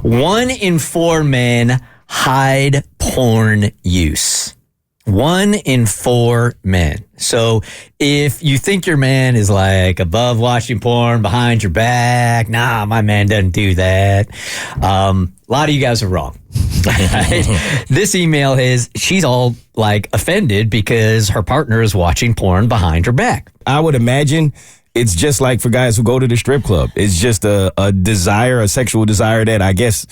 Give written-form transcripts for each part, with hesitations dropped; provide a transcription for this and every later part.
1 in 4 men hide porn use. 1 in 4 men. So if you think your man is like above watching porn behind your back, nah, my man doesn't do that. A lot of you guys are wrong. Right? This email she's all like offended because her partner is watching porn behind her back. I would imagine it's just like for guys who go to the strip club. It's just a desire, a sexual desire that I guess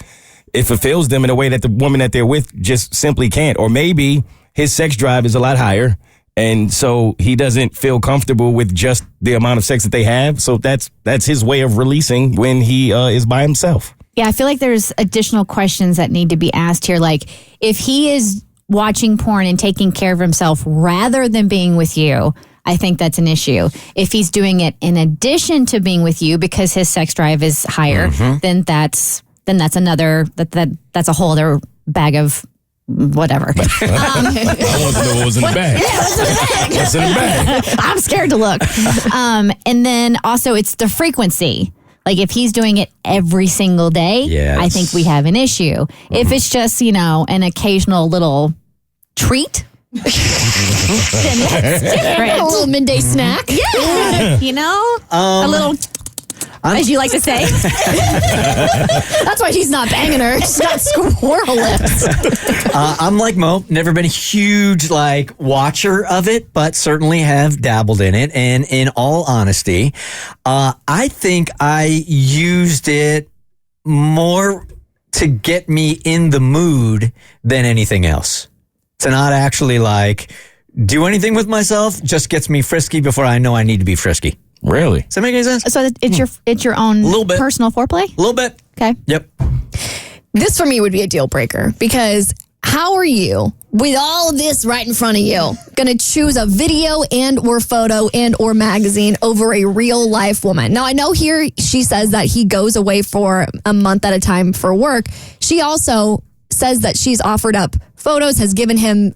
it fulfills them in a way that the woman that they're with just simply can't. Or maybe his sex drive is a lot higher, and so he doesn't feel comfortable with just the amount of sex that they have. So that's his way of releasing when he is by himself. Yeah, I feel like there's additional questions that need to be asked here. Like, if he is watching porn and taking care of himself rather than being with you, I think that's an issue. If he's doing it in addition to being with you because his sex drive is higher, then that's another that's a whole other bag of whatever. I want to know what was in the bag. Yeah, what's in the bag? I'm scared to look. And then also it's the frequency. Like, if he's doing it every single day, I think we have an issue. If it's just, an occasional little treat, then that's different. A little midday snack. Yeah. A little, as you like to say. That's why she's not banging her. She's got squirrel lips. I'm like Mo, never been a huge watcher of it, but certainly have dabbled in it. And in all honesty, I think I used it more to get me in the mood than anything else. To not actually do anything with myself just gets me frisky before I know I need to be frisky. Really? Does that make any sense? So it's your own personal foreplay? A little bit. Okay. Yep. This for me would be a deal breaker, because how are you, with all of this right in front of you, going to choose a video and or photo and or magazine over a real life woman? Now, I know here she says that he goes away for a month at a time for work. She also says that she's offered up photos, has given him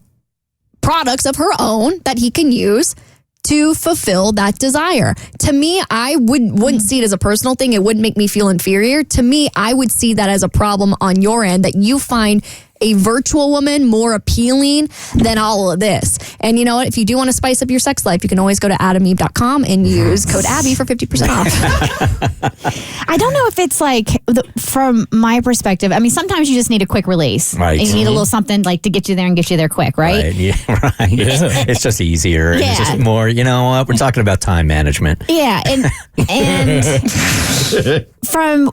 products of her own that he can use to fulfill that desire. To me, I wouldn't see it as a personal thing. It wouldn't make me feel inferior. To me, I would see that as a problem on your end, that you find a virtual woman more appealing than all of this. And you know what? If you do want to spice up your sex life, you can always go to adameve.com and use code Abby for 50% off. I don't know if it's from my perspective, I mean, sometimes you just need a quick release. Right. And you need a little something to get you there and get you there quick, right? Right. Yeah, right. It's just easier. Yeah. It's just more, we're talking about time management. Yeah. And from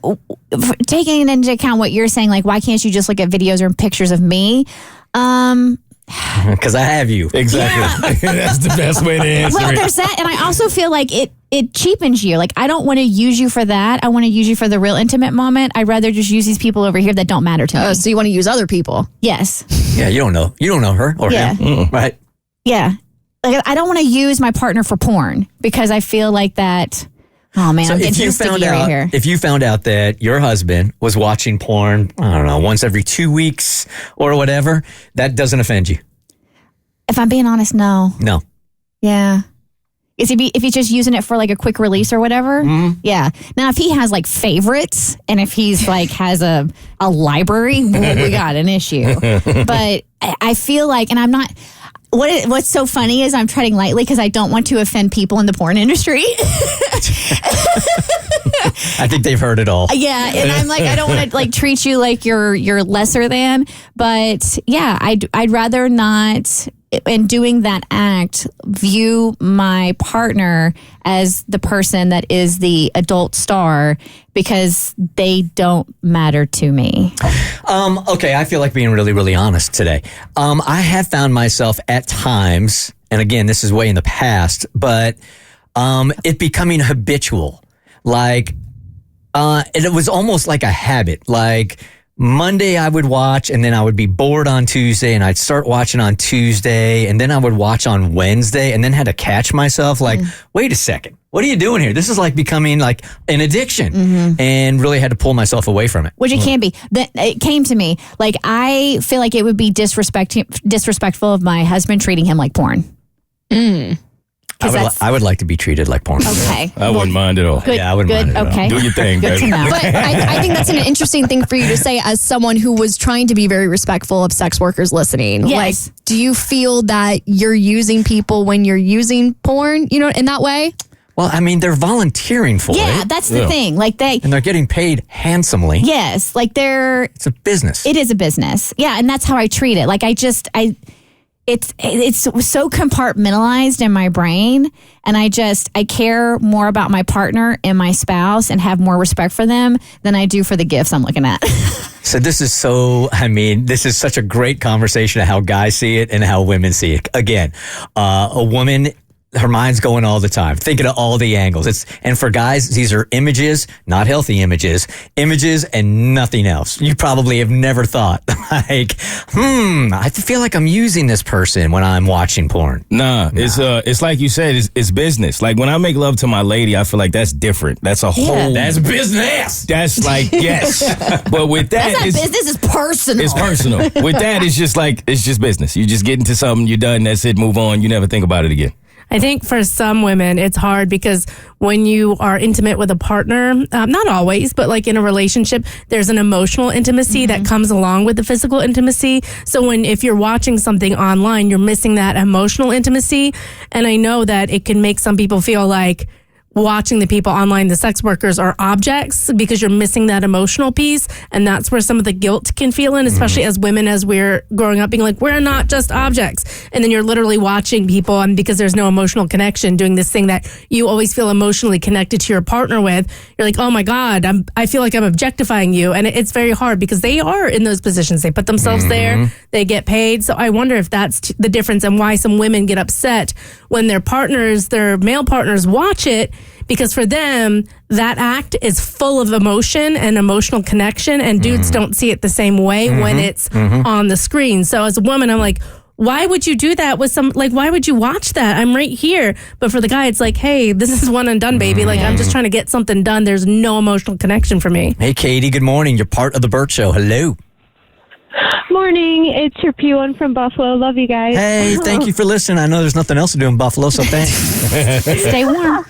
taking into account what you're saying, why can't you just look at videos or pictures of me? Because I have you. Exactly. Yeah. That's the best way to answer it. Well, there's that. And I also feel like it cheapens you. I don't want to use you for that. I want to use you for the real intimate moment. I'd rather just use these people over here that don't matter to me. So you want to use other people? Yes. Yeah, you don't know her or him. Mm. Right. Yeah. I don't want to use my partner for porn because I feel like that. Oh man, so I'm getting too sticky right here. If you found out that your husband was watching porn, I don't know, once every 2 weeks or whatever, that doesn't offend you? If I'm being honest, no. No. Yeah. If he's just using it for a quick release or whatever, yeah. Now if he has favorites and if he's has a library, well, we got an issue. But I feel and I'm not. What's so funny is I'm treading lightly because I don't want to offend people in the porn industry. I think they've heard it all. Yeah, and I'm I don't want to treat you like you're lesser than, but yeah, I'd rather not, in doing that act, view my partner as the person that is the adult star because they don't matter to me. Okay, I feel like being really, really honest today. I have found myself at times, and again, this is way in the past, but it becoming habitual. It was almost like a habit. Monday I would watch, and then I would be bored on Tuesday, and I'd start watching on Tuesday, and then I would watch on Wednesday, and then had to catch myself wait a second, what are you doing here? This is becoming an addiction, and really had to pull myself away from it. Which it can be. It came to me. I feel like it would be disrespectful of my husband treating him like porn. I would like to be treated like porn. Okay. I wouldn't mind at all. Good. Yeah, I wouldn't good. mind at all. Okay. Do your thing, Good to baby. know. But I think that's an interesting thing for you to say as someone who was trying to be very respectful of sex workers listening. Yes. Like, do you feel that you're using people when you're using porn, in that way? Well, I mean, they're volunteering for Yeah, it. that's the thing. Like And they're getting paid handsomely. yes, like It's a business. it is a business. Yeah, and that's how I treat it. Like it's so compartmentalized in my brain, and I care more about my partner and my spouse and have more respect for them than I do for the gifts I'm looking at. So this is such a great conversation of how guys see it and how women see it. Again, a woman, her mind's going all the time, thinking of all the angles. And for guys, these are images, not healthy images and nothing else. You probably have never thought like, I feel like I'm using this person when I'm watching porn. Nah, it's like you said, it's business. Like when I make love to my lady, I feel like that's different. That's a whole. That's business. That's like yes, but with that, That's not business, it's personal. It's personal. With that, it's just business. You just get into something, you're done. That's it. Move on. You never think about it again. I think for some women, it's hard because when you are intimate with a partner, not always, but like in a relationship, there's an emotional intimacy that comes along with the physical intimacy. So if you're watching something online, you're missing that emotional intimacy. And I know that it can make some people feel like watching the people online, the sex workers, are objects because you're missing that emotional piece. And that's where some of the guilt can feel in, especially as women, as we're growing up being like, we're not just objects. And then you're literally watching people, and because there's no emotional connection, doing this thing that you always feel emotionally connected to your partner with, you're like, oh my God, I feel like I'm objectifying you. And it's very hard because they are in those positions. They put themselves there, they get paid. So I wonder if that's the difference and why some women get upset when their male partners watch it, because for them, that act is full of emotion and emotional connection, and dudes don't see it the same way when it's on the screen. So as a woman, I'm like, why would you do that with why would you watch that? I'm right here. But for the guy, it's like, hey, this is one and done, baby. Like, I'm just trying to get something done. There's no emotional connection for me. Hey, Katie, good morning. You're part of the Bert Show. Hello. Morning, it's your P1 from Buffalo. Love you guys. Hey, thank you for listening. I know there's nothing else to do in Buffalo, so thanks. Stay warm.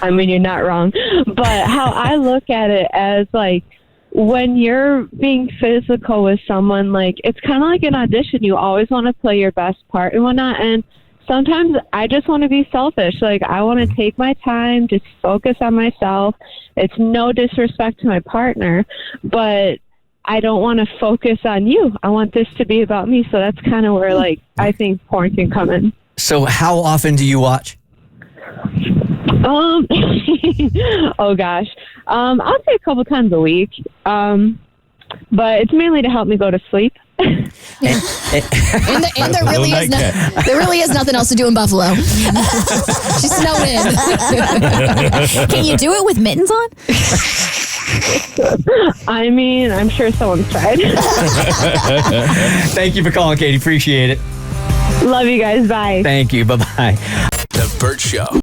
I mean, you're not wrong. But how I look at it as, like, when you're being physical with someone, like, it's kind of like an audition. You always want to play your best part and whatnot. And sometimes I just want to be selfish. Like, I want to take my time, just focus on myself. It's no disrespect to my partner, but I don't want to focus on you. I want this to be about me. So that's kind of where, like, I think porn can come in. So how often do you watch? Oh gosh. I'll say a couple times a week. But it's mainly to help me go to sleep. And there really is nothing else to do in Buffalo. She's snowed in. Can you do it with mittens on? I mean, I'm sure someone's tried. Thank you for calling, Katie. Appreciate it. Love you guys. Bye. Thank you. Bye-bye. The Bert Show.